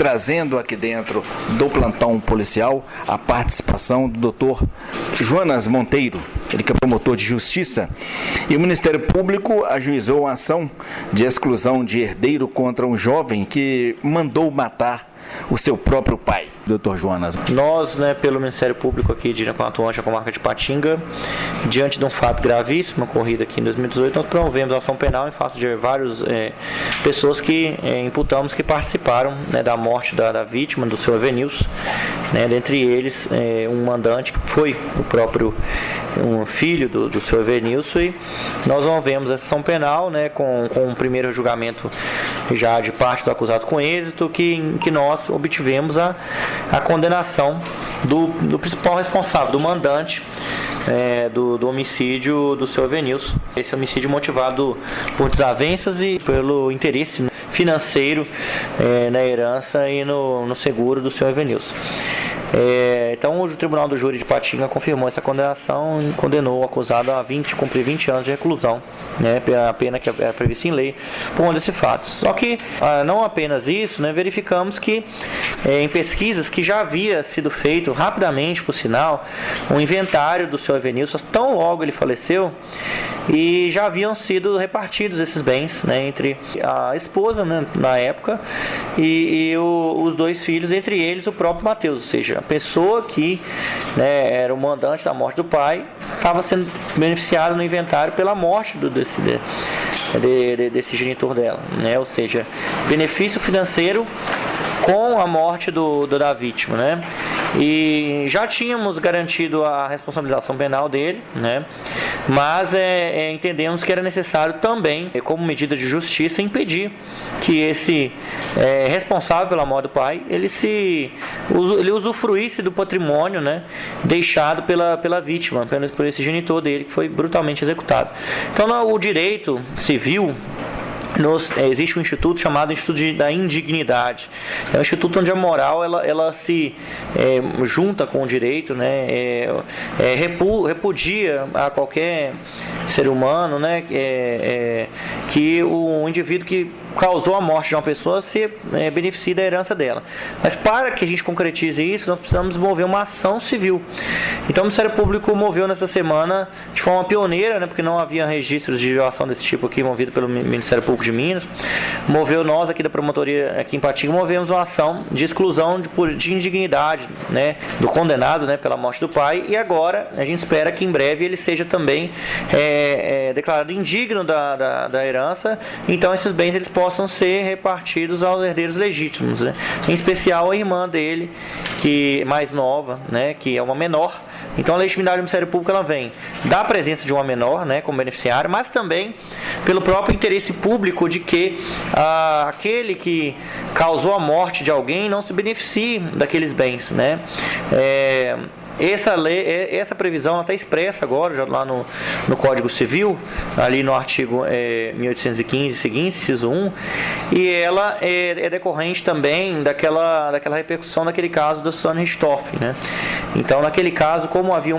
trazendo aqui dentro do plantão policial a participação do Dr. Jonas Monteiro, ele que é promotor de justiça, e o Ministério Público ajuizou a ação de exclusão de herdeiro contra um jovem que mandou matar o seu próprio pai. Dr. Jonas. Nós, pelo Ministério Público aqui de Atuante, a comarca de Patinga, diante de um fato gravíssimo ocorrido aqui em 2018, nós promovemos a ação penal em face de várias pessoas que imputamos que participaram da morte da vítima, do seu Evenilson, dentre eles um mandante que foi o próprio um filho do seu Evenilson, e nós promovemos essa ação penal com um primeiro julgamento já de parte do acusado com êxito, que nós obtivemos a condenação do principal responsável, do mandante do homicídio do seu Evenilson. Esse homicídio motivado por desavenças e pelo interesse financeiro na herança e no seguro do seu Evenilson. Então o Tribunal do Júri de Patinga confirmou essa condenação e condenou o acusado a cumprir 20 anos de reclusão, a pena que é prevista em lei por conta desse fato. Só que não apenas isso, verificamos que em pesquisas que já havia sido feito rapidamente, por sinal, um inventário do seu Evenilson, tão logo ele faleceu, e já haviam sido repartidos esses bens entre a esposa, na época, e os dois filhos, entre eles o próprio Mateus, ou seja, a pessoa que era o mandante da morte do pai estava sendo beneficiada no inventário pela morte desse genitor dela, ou seja, benefício financeiro com a morte da vítima, E já tínhamos garantido a responsabilização penal dele, Mas entendemos que era necessário também, como medida de justiça, impedir que esse responsável pela morte do pai, ele usufruísse do patrimônio, deixado pela vítima, apenas por esse genitor dele que foi brutalmente executado. Então, o direito civil, existe um instituto chamado Instituto da Indignidade. É um instituto onde a moral ela se junta com o direito, repudia a qualquer ser humano, que o indivíduo que causou a morte de uma pessoa se beneficie da herança dela. Mas para que a gente concretize isso, nós precisamos mover uma ação civil. Então o Ministério Público moveu nessa semana de forma pioneira, porque não havia registros de violação desse tipo aqui, movido pelo Ministério Público de Minas. Nós aqui da promotoria aqui em Patinga movemos uma ação de exclusão de indignidade, do condenado, pela morte do pai, e agora a gente espera que em breve ele seja também declarado indigno da herança. Então esses bens eles possam ser repartidos aos herdeiros legítimos, em especial a irmã dele, que é mais nova, que é uma menor. Então a legitimidade do Ministério Público ela vem da presença de uma menor, como beneficiário, mas também pelo próprio interesse público de que aquele que causou a morte de alguém não se beneficie daqueles bens, Essa previsão está expressa agora, já lá no Código Civil, ali no artigo 1815 seguinte, inciso 1, e ela é decorrente também daquela repercussão daquele caso da Susanne Richthofen, Então, naquele caso, como havia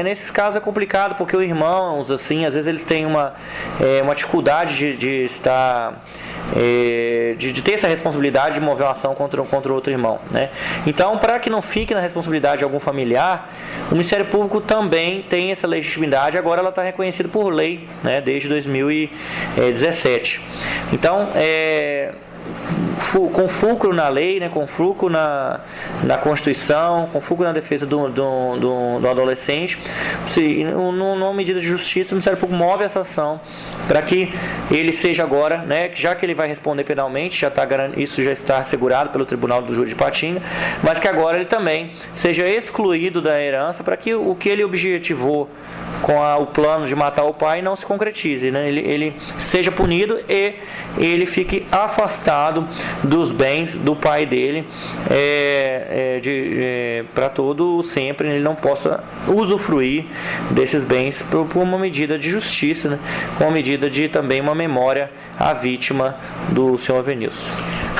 nesses casos é complicado, porque os irmãos, assim, às vezes eles têm uma dificuldade de estar... de ter essa responsabilidade de mover uma ação contra outro irmão, Então, para que não fique na responsabilidade de algum familiar, o Ministério Público também tem essa legitimidade. Agora ela está reconhecida por lei, desde 2017. Então, com fulcro na lei, com fulcro na Constituição, com fulcro na defesa do adolescente, numa medida de justiça, o Ministério Público move essa ação para que ele seja agora, já que ele vai responder penalmente, isso já está assegurado pelo Tribunal do Júri de Patinga, mas que agora ele também seja excluído da herança, para que o que ele objetivou com o plano de matar o pai não se concretize, ele seja punido e ele fique afastado dos bens do pai dele para todo sempre, ele não possa usufruir desses bens por uma medida de justiça, com uma medida de também uma memória à vítima do senhor Evenilson.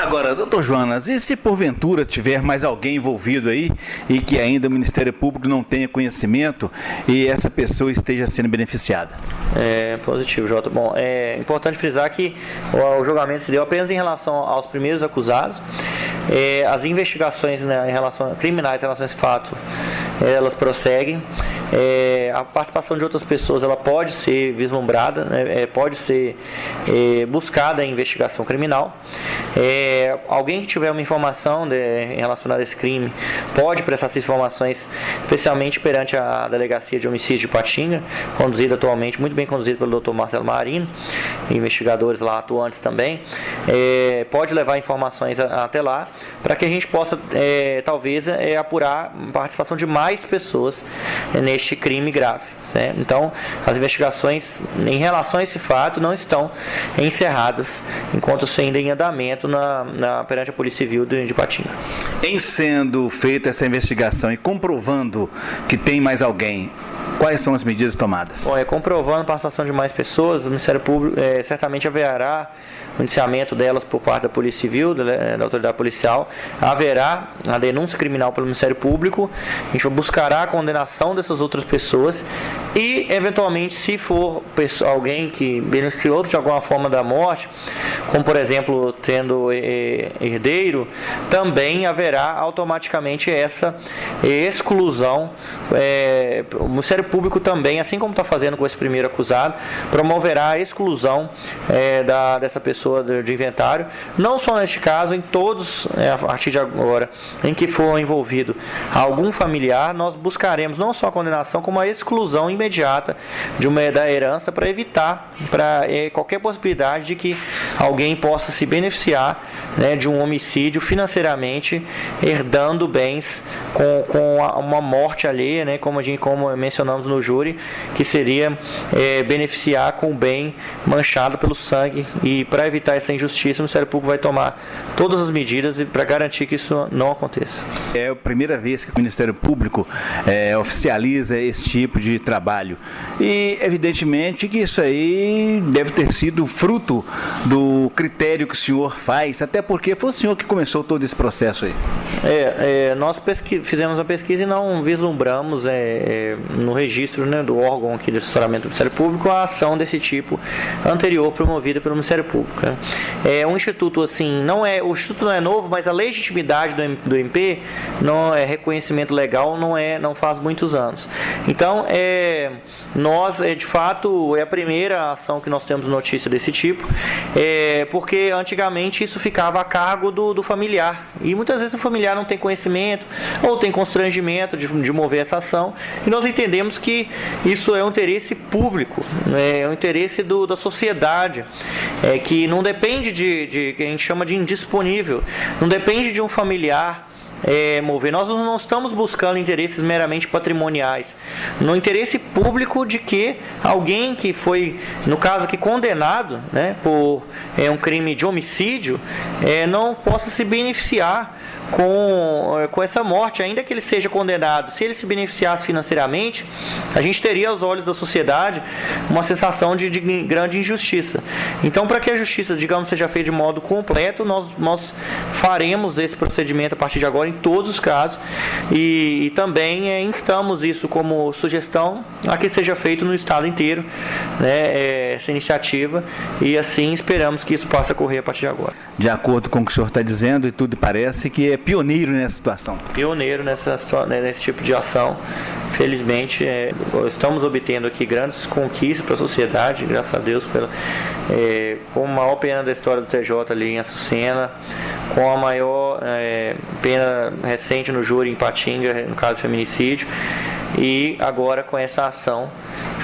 Agora, doutor Jonas, e se porventura tiver mais alguém envolvido aí e que ainda o Ministério Público não tenha conhecimento e essa pessoa esteja sendo beneficiada? Positivo, Jota. Bom, é importante frisar que o julgamento se deu apenas em relação aos primeiros acusados. As investigações, né, criminais em relação a esse fato, elas prosseguem. A participação de outras pessoas, ela pode ser vislumbrada, né, pode ser buscada em investigação criminal. Alguém que tiver uma informação relacionada a esse crime pode prestar essas informações, especialmente perante a Delegacia de Homicídio de Ipatinga, conduzida atualmente, muito bem conduzida pelo Dr. Marcelo Marino, investigadores lá atuantes também. Pode levar informações até lá, para que a gente possa, talvez, apurar a participação de mais pessoas neste crime grave, certo? Então, as investigações em relação a esse fato não estão encerradas, enquanto isso ainda em andamento perante a Polícia Civil de Ipatinga. Em sendo feita essa investigação e comprovando que tem mais alguém, quais são as medidas tomadas? Bom, comprovando a participação de mais pessoas, o Ministério Público certamente haverá o indiciamento delas por parte da Polícia Civil, da autoridade policial, haverá a denúncia criminal pelo Ministério Público, a gente buscará a condenação dessas outras pessoas e, eventualmente, se for alguém que beneficiou de alguma forma da morte, como, por exemplo, tendo herdeiro, também haverá automaticamente essa exclusão. O Ministério Público também, assim como está fazendo com esse primeiro acusado, promoverá a exclusão dessa pessoa de inventário, não só neste caso, em todos, a partir de agora, em que for envolvido algum familiar, nós buscaremos não só a condenação, como a exclusão imediata da herança, para evitar qualquer possibilidade de que alguém possa se beneficiar, né, de um homicídio financeiramente, herdando bens com uma morte alheia, né, como mencionamos no júri, que seria beneficiar com o bem manchado pelo sangue. E para evitar essa injustiça, o Ministério Público vai tomar todas as medidas para garantir que isso não aconteça. É a primeira vez que o Ministério Público oficializa esse tipo de trabalho e, evidentemente, que isso aí deve ter sido fruto do critério que o senhor faz, até porque foi o senhor que começou todo esse processo aí. Nós fizemos a pesquisa e não vislumbramos no registro, né, do órgão aqui de assessoramento do Ministério Público a ação desse tipo anterior promovida pelo Ministério Público. Um instituto assim, o instituto não é novo, mas a legitimidade do MP, não é reconhecimento legal, não faz muitos anos. Então, nós, de fato, é a primeira ação que nós temos notícia desse tipo, porque antigamente isso ficava a cargo do familiar, e muitas vezes o familiar não tem conhecimento ou tem constrangimento de mover essa ação, e nós entendemos que isso é um interesse público, é um interesse da sociedade, que não depende de que a gente chama de indisponível, não depende de um familiar mover. Nós não estamos buscando interesses meramente patrimoniais, no interesse público de que alguém que foi, no caso aqui, condenado, né, por um crime de homicídio, não possa se beneficiar com essa morte, ainda que ele seja condenado. Se ele se beneficiasse financeiramente, a gente teria aos olhos da sociedade uma sensação de grande injustiça. Então, para que a justiça, digamos, seja feita de modo completo, nós faremos esse procedimento a partir de agora em todos os casos, e também instamos isso como sugestão a que seja feito no estado inteiro, né, essa iniciativa, e assim esperamos que isso possa ocorrer a partir de agora. De acordo com o que o senhor está dizendo, e tudo parece que é pioneiro nessa situação. Pioneiro nesse tipo de ação. Felizmente, estamos obtendo aqui grandes conquistas para a sociedade, graças a Deus, com a maior pena da história do TJ ali em Açucena, com a maior pena recente no júri em Ipatinga, no caso de feminicídio, e agora com essa ação,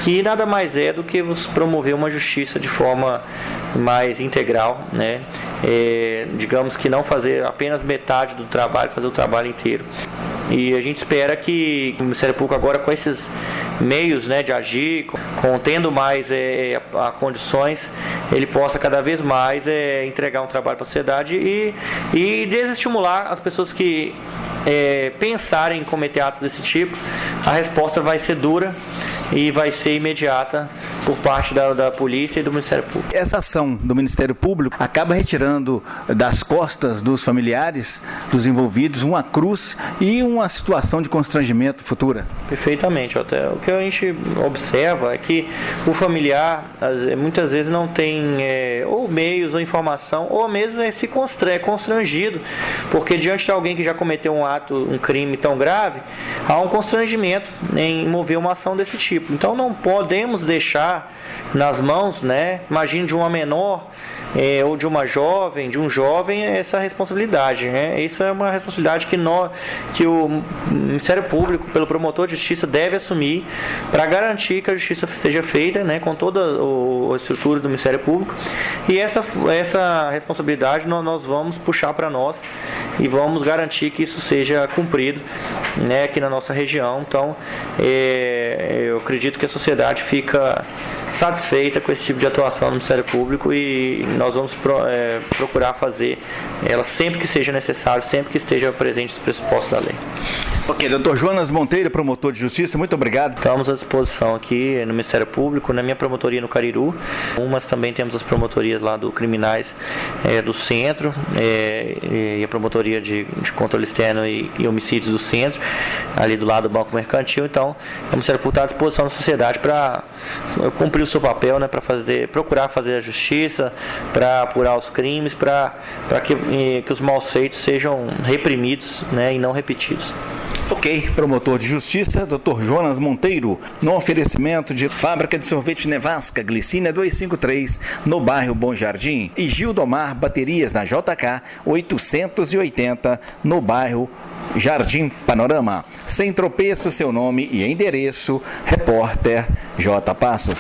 que nada mais é do que promover uma justiça de forma mais integral, né? Digamos que não fazer apenas metade do trabalho, fazer o trabalho inteiro. E a gente espera que o Ministério Público agora, com esses meios, né, de agir, tendo mais condições, ele possa cada vez mais entregar um trabalho para a sociedade e desestimular as pessoas que pensarem em cometer atos desse tipo. A resposta vai ser dura e vai ser imediata por parte da polícia e do Ministério Público. Essa ação do Ministério Público acaba retirando das costas dos familiares, dos envolvidos, uma cruz e uma situação de constrangimento futura? Perfeitamente. Até o que a gente observa é que o familiar muitas vezes não tem ou meios ou informação, ou mesmo se constrangido, porque diante de alguém que já cometeu um crime tão grave, há um constrangimento em mover uma ação desse tipo. Então não podemos deixar nas mãos, imagine de uma menor ou de uma jovem, de um jovem, essa responsabilidade. Essa é uma responsabilidade que o Ministério Público, pelo promotor de justiça, deve assumir para garantir que a justiça seja feita, com toda a estrutura do Ministério Público. E essa responsabilidade nós vamos puxar para nós e vamos garantir que isso seja cumprido aqui na nossa região. Então, eu acredito que a sociedade fica satisfeita com esse tipo de atuação do Ministério Público e nós vamos procurar fazer ela sempre que seja necessário, sempre que esteja presente os pressupostos da lei. Ok, doutor Jonas Monteiro, promotor de justiça, muito obrigado. Estamos à disposição aqui no Ministério Público, na minha promotoria no Cariru, mas também temos as promotorias lá do Criminais do Centro e a promotoria de controle externo e homicídios do Centro, ali do lado do Banco Mercantil. Então, o Ministério Público está à disposição da sociedade para cumprir o seu papel, para procurar fazer a justiça, para apurar os crimes, para que os maus feitos sejam reprimidos e não repetidos. Ok, promotor de justiça, Dr. Jonas Monteiro, no oferecimento de Fábrica de Sorvete Nevasca, Glicínia 253, no bairro Bom Jardim, e Gildomar Baterias, na JK 880, no bairro Jardim Panorama. Sem tropeço, seu nome e endereço, repórter J. Passos.